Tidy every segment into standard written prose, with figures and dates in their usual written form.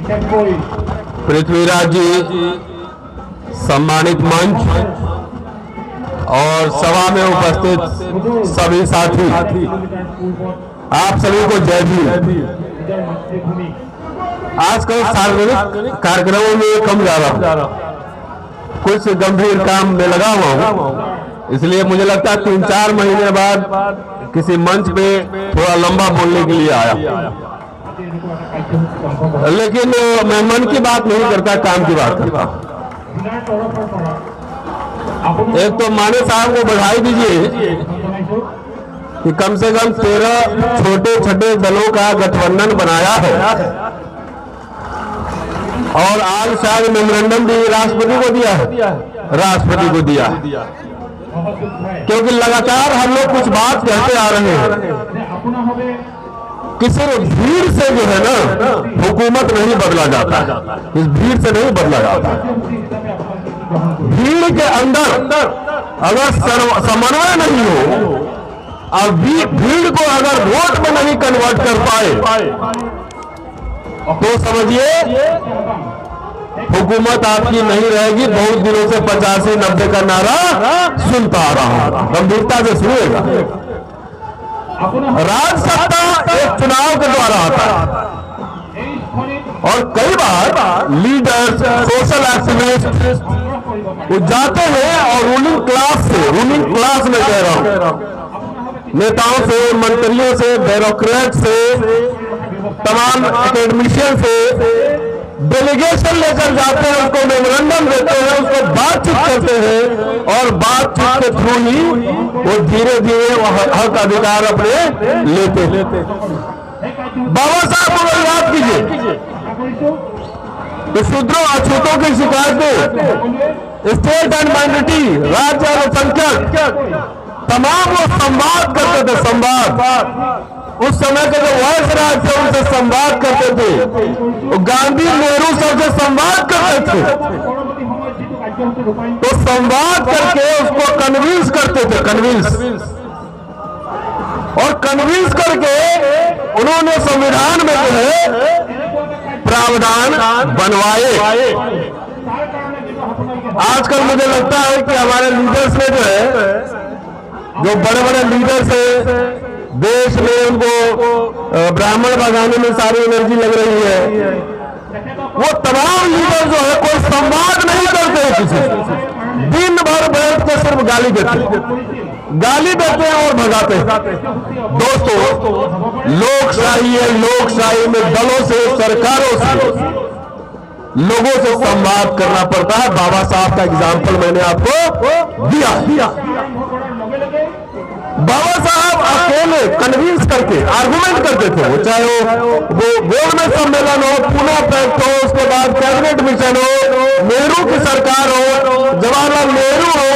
पृथ्वीराज जी, सम्मानित मंच और सभा में उपस्थित सभी साथी, आप सभी को जय भीम। आजकल सार्वजनिक कार्यक्रमों में कम जा रहा हूँ, कुछ गंभीर काम में लगा हुआ हूँ, इसलिए मुझे लगता है 3-4 महीने बाद किसी मंच पे थोड़ा लंबा बोलने के लिए आया। लेकिन मैं मन की बात नहीं करता, काम की बात करता। एक तो माने साहब को बधाई दीजिए कि कम से कम 13 छोटे छोटे दलों का गठबंधन बनाया है और आज शायद मेमोरेंडम भी राष्ट्रपति को दिया है, क्योंकि लगातार हम लोग कुछ बात कहते आ रहे हैं कि सिर्फ भीड़ से जो है ना हुकूमत नहीं बदला जाता, इस भीड़ से नहीं बदला जाता। भीड़ के अंदर अगर समन्वय नहीं हो और भीड़ को अगर वोट में नहीं कन्वर्ट कर पाए तो समझिए हुकूमत आपकी नहीं रहेगी। बहुत दिनों से 85-90 का नारा सुनता आ रहा हूं, गंभीरता से सुनिएगा। राज सत्ता एक चुनाव के द्वारा आता है और कई बार लीडर्स, सोशल एक्टिविस्ट वो जाते हैं और रूलिंग क्लास में कह रहा हूं, नेताओं से, मंत्रियों से, ब्यूरोक्रेट से, तमाम एकेडमिशियन से डेलीगेशन लेकर जाते हैं, उसको मेमोरेंडम देते हैं, उसको बातचीत करते हैं और बातचीत के थ्रू ही वो धीरे धीरे हक अधिकार अपने लेते। बाबा साहब को याद कीजिए, शूद्रों अछूतों की शिकायतें, स्टेट एंड माइनॉरिटी, राज्य अल्पसंख्यक, तमाम वो संवाद करते थे। संवाद उस समय के जो वॉइस राज थे उनसे संवाद करते थे, वो गांधी नेहरू सबसे संवाद करते थे, तो संवाद करके उसको कन्विंस करते थे, कन्विंस करके उन्होंने संविधान में जो है प्रावधान बनवाए। आजकल मुझे लगता है कि हमारे लीडर्स में जो है, जो बड़े बड़े लीडर्स हैं देश में, उनको ब्राह्मण भगाने में सारी एनर्जी लग रही है। वो तमाम लीडर जो है कोई संवाद नहीं करते हैं किसी से, दिन भर बैठ के सिर्फ गाली देते हैं और भगाते हैं। दोस्तों, लोकशाही है, लोकशाही में दलों से, सरकारों से, लोगों से संवाद करना पड़ता है। बाबा साहब का एग्जाम्पल मैंने आपको दिया। बाबा साहब अकेले कन्विंस करके आर्गुमेंट करते थे, वो चाहे वो गोल में सम्मेलन हो, पुणे पैक्ट हो, उसके बाद कैबिनेट मिशन हो, नेहरू की सरकार हो, जवाहरलाल नेहरू हो,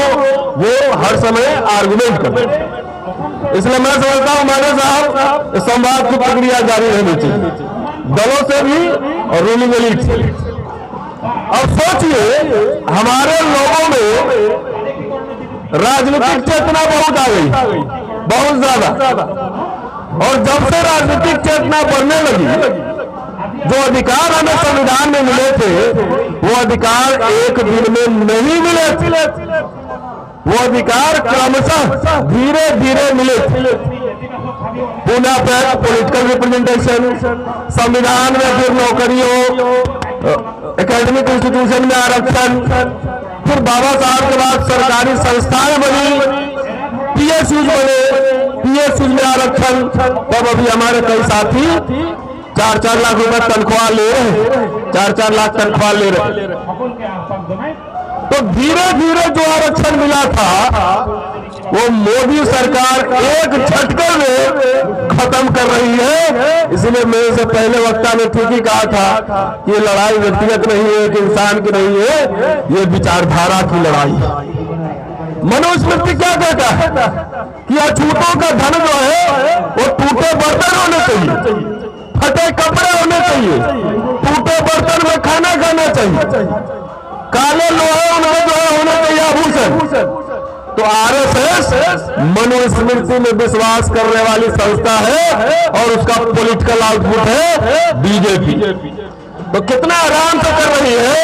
वो हर समय आर्गुमेंट करते थे। इसलिए मैं समझता हूं माने साहब संवाद की प्रक्रिया जारी रहनी चाहिए, दलों से भी और रूलिंग एलीट से। अब सोचिए, हमारे लोगों में राजनीतिक चेतना बहुत आ गई, बहुत ज्यादा, और जब से राजनीतिक चेतना बढ़ने लगी, जो अधिकार हमें संविधान में मिले थे वो अधिकार एक दिन में नहीं मिले, वो अधिकार क्रमशः धीरे धीरे मिले। पुनः पॉलिटिकल रिप्रेजेंटेशन, संविधान में फिर नौकरियों, एकेडमिक इंस्टीट्यूशन में आरक्षण, फिर बाबा साहब के बाद सरकारी संस्थाएं बनी, पीएसयू बने, पीएसयू में आरक्षण। तब अभी हमारे कई साथी 4-4 लाख रुपए तनख्वाह ले रहे हैं, 4-4 लाख तनख्वाह ले रहे। तो धीरे धीरे जो आरक्षण मिला था वो मोदी सरकार एक झटके में खत्म कर रही है। इसलिए मेरे से पहले वक्ता ने ठीक ही कहा था कि ये लड़ाई व्यक्तिगत नहीं है, कि इंसान की नहीं है, ये विचारधारा की लड़ाई है। मनुस्मृति क्या कहता है कि अछूतों का धन जो है वो टूटे बर्तन होने चाहिए, फटे कपड़े होने चाहिए, टूटे बर्तन में खाना खाना चाहिए, काले लोहे उनमें जो है होने चाहिए आभूषण। तो आरएसएस मनुस्मृति में विश्वास करने वाली संस्था है और उसका पॉलिटिकल आउटपुट है बीजेपी। तो कितना आराम से कर रही है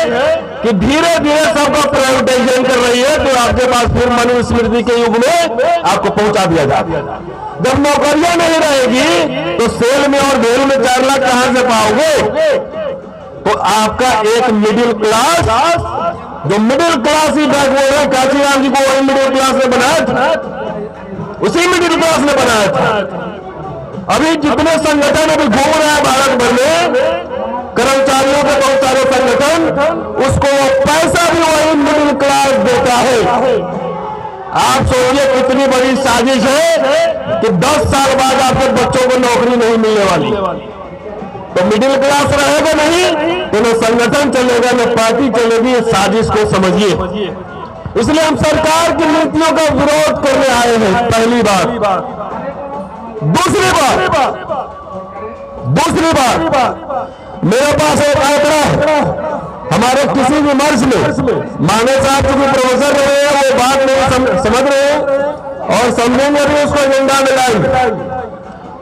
कि धीरे धीरे सबका प्राइवेटाइजेशन कर रही है। तो आपके पास फिर मनुस्मृति के युग में आपको पहुंचा दिया जाता। जब नौकरियां नहीं रहेगी तो सेल में और भेल में 4 लाख कहां से पाओगे? तो आपका एक मिडिल क्लास, जो मिडिल क्लास ही बैकवर्ड है, काशीराम जी को वही मिडिल क्लास ने बनाया था, उसी मिडिल क्लास ने बनाया था। अभी जितने संगठन अभी घूम रहे हैं भारत भर में, कर्मचारियों के बहुत सारे संगठन, उसको पैसा भी वही मिडिल क्लास देता है। आप सोचिए कितनी बड़ी साजिश है कि 10 साल बाद आपके बच्चों को नौकरी नहीं मिलने वाली। तो मिडिल क्लास रहेगा नहीं तो न संगठन चलेगा न पार्टी चलेगी। इस साजिश को समझिए। इसलिए हम सरकार की नीतियों का विरोध करने आए हैं, पहली बात। दूसरी बात, मेरे पास एक आंकड़ा हमारे किसी भी मर्ज में माने साहब जो प्रोफेसर रहे हैं वो बात नहीं समझ रहे हैं और समझेंगे भी उसको एजेंडा में लाएंगे।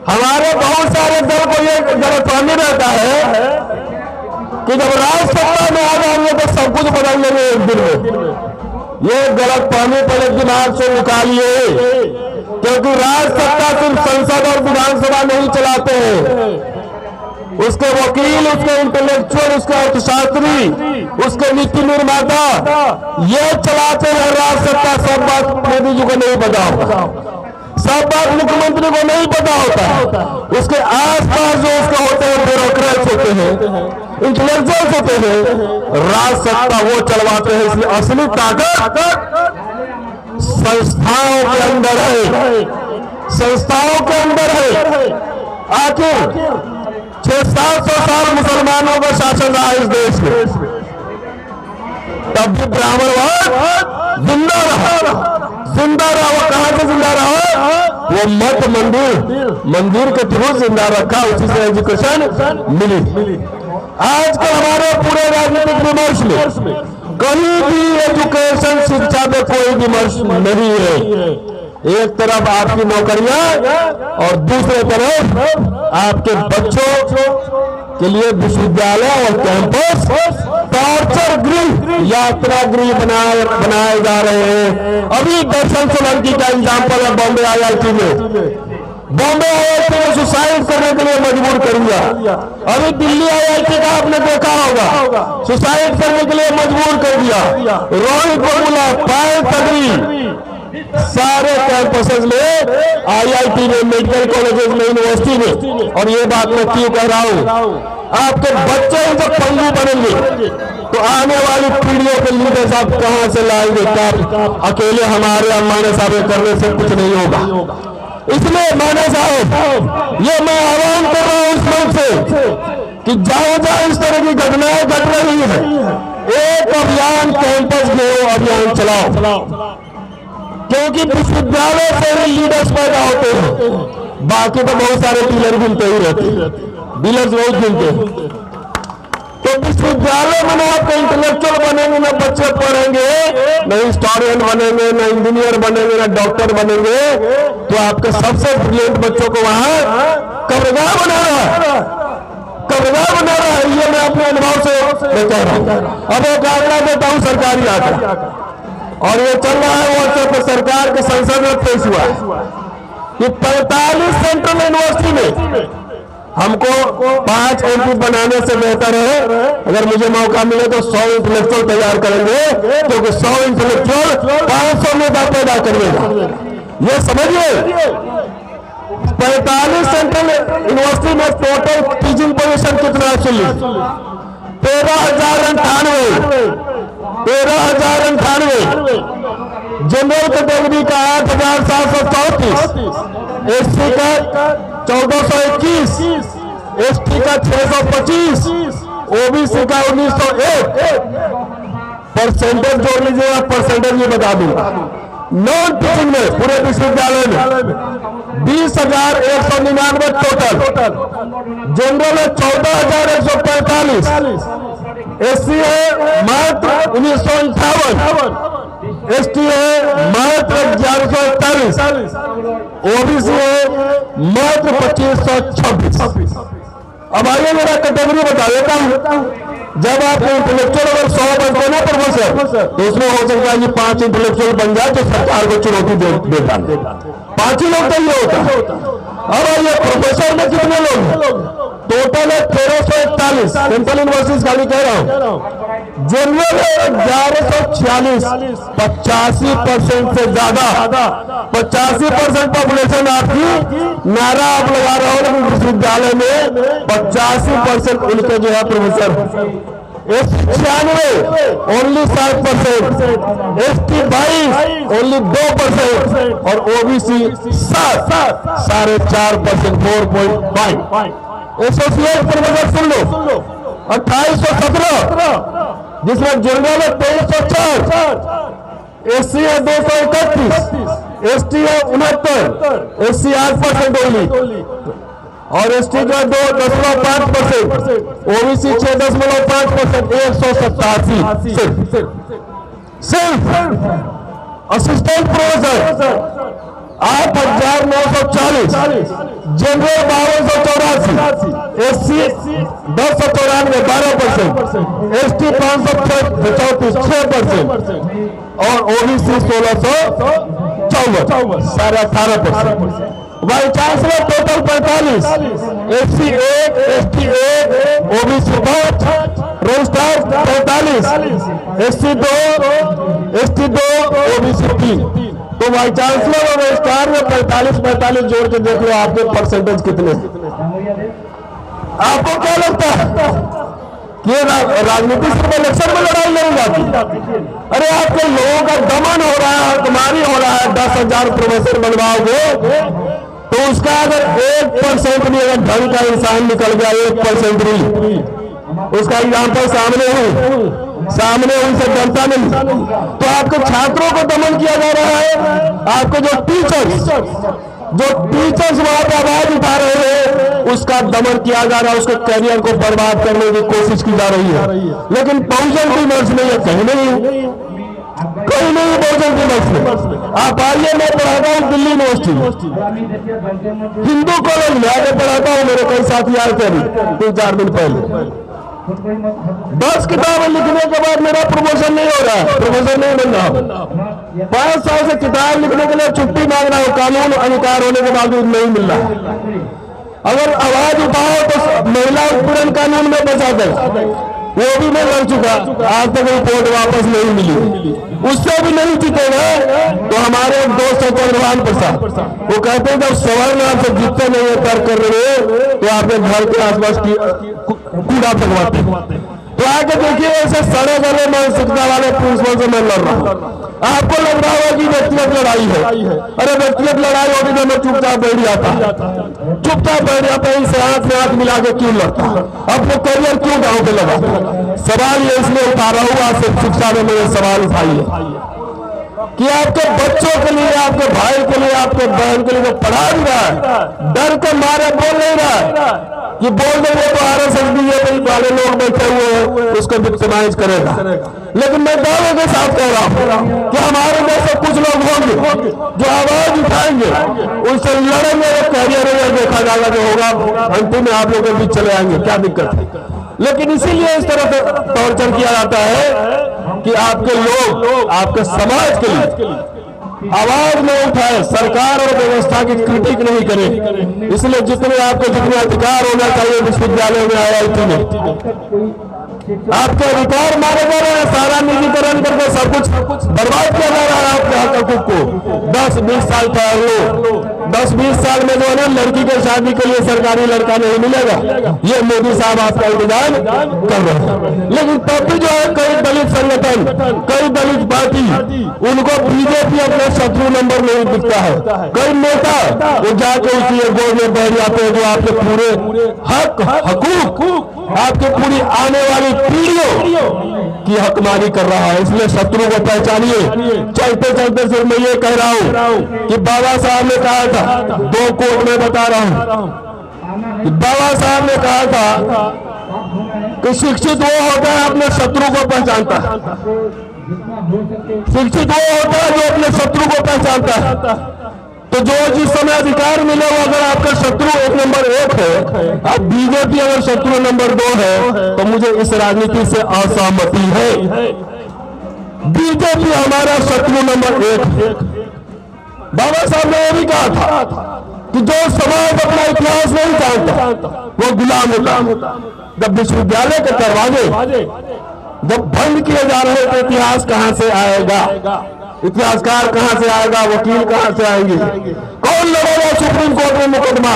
हमारे बहुत सारे दल को ये गलतफहमी रहता है कि जब राज सत्ता में आ जाएंगे तो सब कुछ बदल लेंगे एक दिन में। ये गलतफहमी पहले दिमाग से निकालिए, क्योंकि राज सत्ता सिर्फ संसद और विधानसभा नहीं चलाते हैं। उसके वकील, उसके इंटेलेक्चुअल, उसके अर्थशास्त्री, उसके नीति निर्माता ये चलाते हैं राज सत्ता। सब बात मोदी जी को नहीं पता होता, सब बात मुख्यमंत्री को नहीं पता होता। उसके आसपास जो उसके होते हैं ब्यूरोक्रेट्स होते हैं, इंटेलेक्चुअल्स होते हैं, राज सत्ता वो चलवाते हैं। इसलिए असली ताकत संस्थाओं के अंदर है, संस्थाओं के अंदर है। आखिर 600-700 साल मुसलमानों का शासन रहा इस देश में, तब भी ब्राह्मणवाद जिंदा रहा। वो कहां से जिंदा रहा? वो मठ मंदिर के थ्रू जिंदा रखा, उसी से एजुकेशन मिली। आज के हमारे पूरे राजनीतिक विमर्श में कहीं भी एजुकेशन, शिक्षा पे कोई विमर्श नहीं है। एक तरफ आपकी नौकरियां और दूसरे तरफ आपके बच्चों के लिए विश्वविद्यालय और कैंपस टॉर्चर गृह, यात्रा गृह बनाए जा रहे हैं। अभी दर्शन सोलंकी का एग्जाम्पल है बॉम्बे IIT में। बॉम्बे IIT में सुसाइड करने के लिए मजबूर कर दिया। अभी दिल्ली IIT का आपने देखा होगा, सुसाइड करने के लिए मजबूर कर दिया। रोहित बबुला, पायल तगड़ी, सारे कैंपसेस में, IIT में, मेडिकल कॉलेजेस में, यूनिवर्सिटी में। और ये बात मैं क्यों कह रहा हूं? आपके बच्चे जब पंगु बनेंगे तो आने वाली पीढ़ियों के लीडर्स आप कहां से लाएंगे? अकेले हमारे अम्माने साहब करने से कुछ नहीं होगा। इसलिए माने साहब, ये मैं आह्वान कर रहा हूं इस मंच से कि जहां इस तरह की घटनाएं घट रही है, एक अभियान कैंपस घेरो अभियान चलाओ। क्योंकि विश्वविद्यालय से ही लीडर्स पैदा होते हैं, बाकी तो बहुत सारे डीलर गिनते ही रहते हैं, डीलर्स बहुत गिनते हैं। तो विश्वविद्यालय में ना आपके इंटेलेक्चुअल बनेंगे, ना बच्चे पढ़ेंगे, ना हिस्टोरियन बनेंगे, ना इंजीनियर बनेंगे, ना डॉक्टर बनेंगे, तो आपके सबसे ब्रिलियंट बच्चों को वहां कब्रगाह बना रहा है। ये मैं अपने अनुभव से कह रहा हूं। अब एक आंकड़ा देता हूं, सरकारी आंकड़ा, और ये चल रहा है व्हाट्सएप पे, सरकार के संसद में पेश हुआ कि 45 सेंट्रल यूनिवर्सिटी में हमको 5 MP बनाने से बेहतर है अगर मुझे मौका मिले तो 100 इंटेलेक्चुअल तैयार करेंगे, क्योंकि 100 इंटेलेक्चुअल 500 नेता पैदा करेगा। ये समझिए, 45 सेंट्रल यूनिवर्सिटी में टोटल टीचिंग पोजीशन कितना चली? 13,098। जनरल कैटेगरी का 8,734, SC का 1,421, ST का 625, OBC का 1,901। परसेंटेज जोड़ लीजिएगा, परसेंटेज ये बता दूंगा। नॉन टीचिंग में पूरे विश्वविद्यालय में 20,199 टोटल, जनरल है 14,145, SC है मात्र 1958, ST है मात्र 1141, OBC है मात्र 2526। अब आइए मेरा कैटेगरी बता देता हूं। जब आप इंटेलेक्चुअल अगर 100 बनते हैं ना प्रोफेसर, तो उसमें हो सकता है कि 5 इंटेलेक्चुअल बन जाए तो सरकार को चुनौती देता है। 5 ही लोग तो ये होता। अब आइए प्रोफेसर में कितने लोग हैं? टोटल है 1341। सेंट्रल यूनिवर्सिटीज खाली कह रहा हूं। जनरल है 1146। 85% से ज्यादा, 85% पॉपुलेशन आपकी नारा आप लगा रहे हो, लेकिन विश्वविद्यालय में 85% उनके जो है professor. SC 96 only 7%, ST 22 only 2% और OBC 4.5%, 4.5। एसोसिएट प्रोफेसर सुन लो 2817, जिसमें जनरल है 2304, SC है 231, ST है 69, SC 8% ओनली और ST जो है 2.5%, OBC 6.5%, 187 सिर्फ assistant professor 8,940, general 5284, SC 1094 12%, ST 534 6% और OBC 1654 18%। Vice chancellor total 45, SC 1, ST 1, OBC 5, registrar 45, SC 2, ST 2, OBC 3। तो वाइस चांसलर और रजिस्ट्रार में 45 जोड़ के देख लो आपके परसेंटेज कितने हैं। आपको क्या लगता है कि राजनीति सिर्फ इलेक्शन में लड़ाई नहीं जाती? अरे आपके लोगों का दमन हो रहा है, हकमारी हो रहा है। 10,000 प्रोफेसर बनवाओगे तो उसका अगर 1% भी अगर ढंग का इंसान निकल गया, 1% भी, उसका एग्जाम्पल सामने उनसे डरता नहीं, तो आपके छात्रों को दमन किया जा रहा है। आपके जो टीचर्स वहां पर आवाज उठा रहे हैं, उसका दमन किया जा रहा है, उसके करियर को बर्बाद करने की कोशिश की जा रही है। लेकिन बहुजन विमर्श में यह कहीं नहीं, कोई नहीं बहुजन विमर्श में। आप आइए, मैं पढ़ाता हूँ दिल्ली यूनिवर्सिटी, हिंदू कॉलेज में आगे पढ़ाता हूँ। मेरे कई साथी आए थे अभी 3-4 दिन पहले। 10 किताबें लिखने के बाद मेरा प्रमोशन नहीं हो रहा है, प्रोफेसर नहीं बन रहा। 5 साल से किताब लिखने के लिए छुट्टी मांग रहा हूँ, कानून अधिकार होने के बावजूद नहीं मिल रहा। अगर आवाज उठाओ तो महिला उत्पीड़न कानून में बचा दे, वो भी मैं लड़ चुका, आज तक रिपोर्ट वापस नहीं मिली। उससे भी नहीं जीतेगा तो हमारे एक दोस्त है चंद्रभान प्रसाद, वो कहते हैं जब सवर्ण आपसे जीतते नहीं है, तर्क कर रहे हो तो आपके घर के आसपास कूड़ा फेंकवाते। तो आके देखिए ऐसे सड़े गले मानसिकता वाले प्रिंसिपल से मैं लड़ रहा हूँ। आपको लग रहा होगा कि व्यक्तिगत लड़ाई है। अरे व्यक्तिगत लड़ाई होगी तो मैं चुपचाप बैठ जाता, इनसे हाथ में हाथ मिला के क्यों लड़ता, अपने करियर क्यों गाँव पे लगा। सवाल ये इसलिए उठा रहा हूँ, आज से शिक्षा में मेरे सवाल उठाइए कि आपके बच्चों के लिए, आपके भाई के लिए, आपके बहन के लिए जो पढ़ा भी रहा है, डर के मारे बोल नहीं रहा है कि बोल देंगे तो RSS बीजेपी वाले लोग बैठे हुए हैं, उसको विक्टिमाइज करेगा। लेकिन मैं दावे के साथ कह रहा हूं कि हमारे जैसे कुछ लोग होंगे जो आवाज उठाएंगे, उनसे लड़ेंगे, कैरियर देखा जाएगा जो होगा, अंतिम में आप लोग के बीच चले आएंगे, क्या दिक्कत है। लेकिन इसीलिए इस तरह से टॉर्चर किया जाता है कि आपके लोग आपके समाज के लिए आवाज न उठाए, सरकार और व्यवस्था की क्रिटिक नहीं करे। इसलिए जितने अधिकार होना चाहिए विश्वविद्यालय में, IIT में आपके अधिकार मारे जा रहे हैं। सारा निजीकरण करके सब कुछ बर्बाद किया जा रहा है आपके हक को। 10-20 साल पढ़ लो, 10-20 साल में जो है ना लड़की के शादी के लिए सरकारी लड़का नहीं मिलेगा, ये मोदी साहब आपका इंतजाम कर रहे हैं। लेकिन तब भी जो है कई दलित संगठन, कई दलित पार्टी, उनको बीजेपी अपना शत्रु नंबर नहीं दिखता है। कई नेता वो जाके उसी बोर्ड में बैठ जाते हैं जो आपके पूरे हकूक, आपके पूरी आने वाली पीढ़ियों की हकमारी कर रहा है। इसलिए शत्रु को पहचानिए। चलते चलते सिर्फ मैं ये कह रहा हूं कि बाबा साहब ने कहा था, 2 कोट में बता रहा हूं कि बाबा साहब ने कहा था कि शिक्षित वो होता है अपने शत्रु को पहचानता है, शिक्षित वो होता है जो अपने शत्रु को पहचानता है। तो जो जिस समय अधिकार मिले वो अगर आपका शत्रु नंबर 1 है, अब बीजेपी अगर शत्रु नंबर 2 है, तो मुझे इस राजनीति से असहमति है। बीजेपी हमारा शत्रु नंबर 1 है। बाबा साहब ने यह भी कहा था कि जो समाज अपना इतिहास नहीं जानता वो गुलाम होता। जब विश्वविद्यालय के दरवाजे जब बंद किए जा रहे थे, इतिहास कहां से आएगा, इतिहासकार कहां से आएगा, वकील कहां से आएंगे, कौन लड़ेगा सुप्रीम कोर्ट में मुकदमा?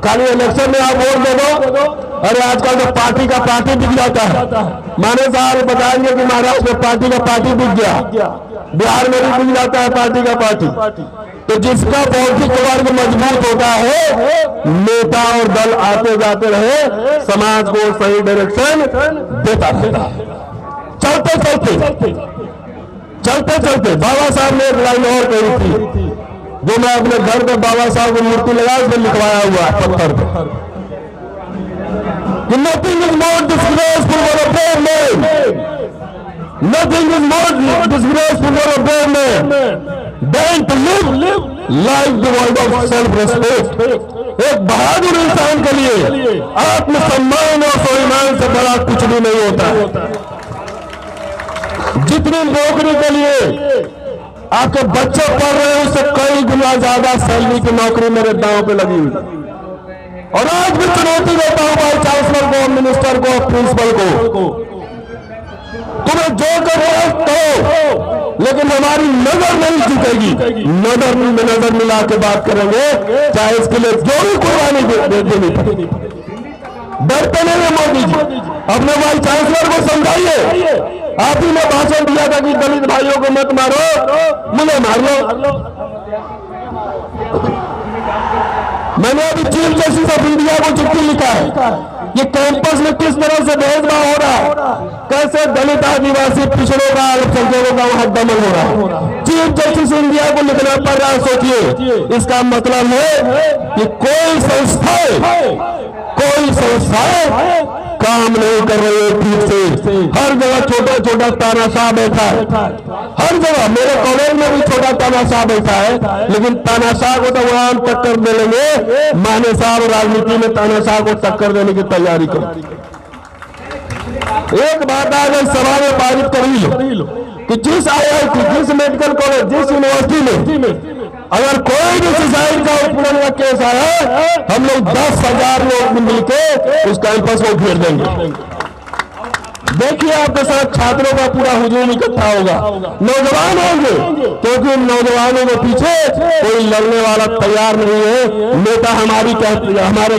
खाली इलेक्शन में आप वोट दे दो। अरे आजकल तो पार्टी का पार्टी बिक जाता है। माने साहब बताएंगे कि महाराष्ट्र में पार्टी का पार्टी बिक गया, बिहार में भी बिक जाता है पार्टी का पार्टी। तो जिसका भौतिक वर्ग मजबूत होता है, नेता और दल आते जाते रहे, समाज को सही डायरेक्शन देता रहता है। चलते चलते बाबा साहब ने एक लाइन और कही थी, जो मैं अपने घर पे बाबा साहब की मूर्ति लगा उसमें लिखवाया हुआ है पत्थर पे, कि nothing is more disgraceful for a brave man, nothing is more disgraceful for a brave man than to live life devoid of self respect. एक बहादुर इंसान के लिए आत्मसम्मान और स्वाभिमान से बड़ा कुछ भी नहीं होता। जितनी नौकरी के लिए आपके बच्चे पढ़ रहे हैं, उससे कई गुना ज्यादा सैलरी की नौकरी मेरे दांव पे लगी हुई। और आज भी चुनौती देता हूं वाइस चांसलर को, मिनिस्टर को, प्रिंसिपल को, तुम्हें जो करो करो, लेकिन हमारी नजर नहीं झुकेगी। नजर में नजर मिला के बात करेंगे, चाहे इसके लिए जो भी कुर्बानी देनी पड़े। डरते नहीं है मोदी जी, अपने वाइस चांसलर को समझाइए। आप ही ने भाषण दिया था कि दलित भाइयों को मत मारो, मुझे मार लो। मैंने अभी चीफ जस्टिस ऑफ इंडिया को चिट्ठी लिखा है कि कैंपस में किस तरह से भेदभाव हो रहा है, कैसे दलित आदिवासी पिछड़ों का, अल्पसंख्यकों का वहां दमन हो रहा है। चीफ जस्टिस इंडिया को लिखना पड़ रहा है। सोचिए, इसका मतलब है कि कोई संस्थाएं काम नहीं कर रही है ठीक से। हर जगह छोटा छोटा तानाशाह बैठा है, हर जगह। मेरे कॉलेज में भी छोटा तानाशाह बैठा है, लेकिन तानाशाह को तो वहां हम टक्कर दे लेंगे। माने साहब राजनीति में तानाशाह को टक्कर देने की तैयारी करो। एक बात आज सभा में पारित कर ही लो कि जिस IIT, जिस मेडिकल कॉलेज, जिस यूनिवर्सिटी में अगर कोई भी सुसाइड का उत्पीड़न का केस आया, हम लोग 10,000 लोग मिलकर उस कैंपस को घेर देंगे। देखिए आपके साथ छात्रों का पूरा हुजूम इकट्ठा होगा, नौजवान होंगे, क्योंकि नौजवानों के पीछे कोई लड़ने वाला तैयार नहीं है। नेता हमारे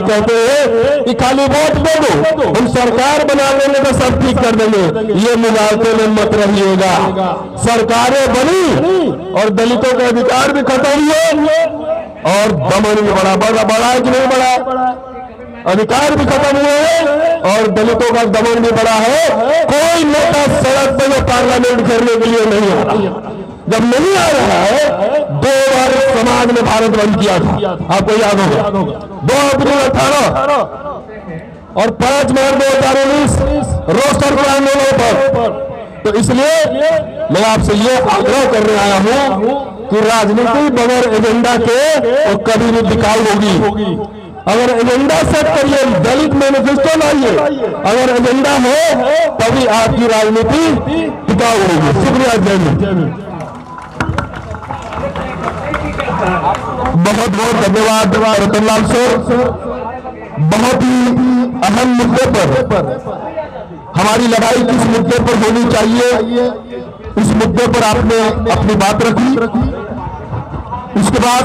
कहते हैं कि खाली वोट दे दो, हम सरकार बना लेंगे तो सब ठीक कर देंगे। ये मुगालते में मत रहिएगा। सरकारें बनी और दलितों के अधिकार भी खत्म हुए और दमन भी बढ़ा है कि नहीं बढ़ा? अधिकार भी खत्म हुए हैं और दलितों का दमन भी बढ़ा है। कोई नेता सड़क पर जो पार्लियामेंट घेरने के लिए नहीं आ रहा। जब नहीं आ रहा है, 2 बार समाज ने भारत बंद किया था, आपको याद होगा, 2 अप्रैल 18 और 5 मार्च 2019 रोस्टर के आंदोलन पर। तो इसलिए मैं आपसे ये आग्रह करने आया हूं कि राजनीति बगैर एजेंडा के तो कभी भी बिकाऊ होगी। अगर एजेंडा सेट करिए, दलित मैनिफेस्टो लाइए, अगर एजेंडा है तभी आपकी राजनीति टिकाऊ होगी। शुक्रिया, जय हिंद। बहुत बहुत धन्यवाद रतनलाल सर। बहुत ही अहम मुद्दे पर, हमारी लड़ाई किस मुद्दे पर होनी चाहिए, इस मुद्दे पर आपने अपनी बात रखी। उसके बाद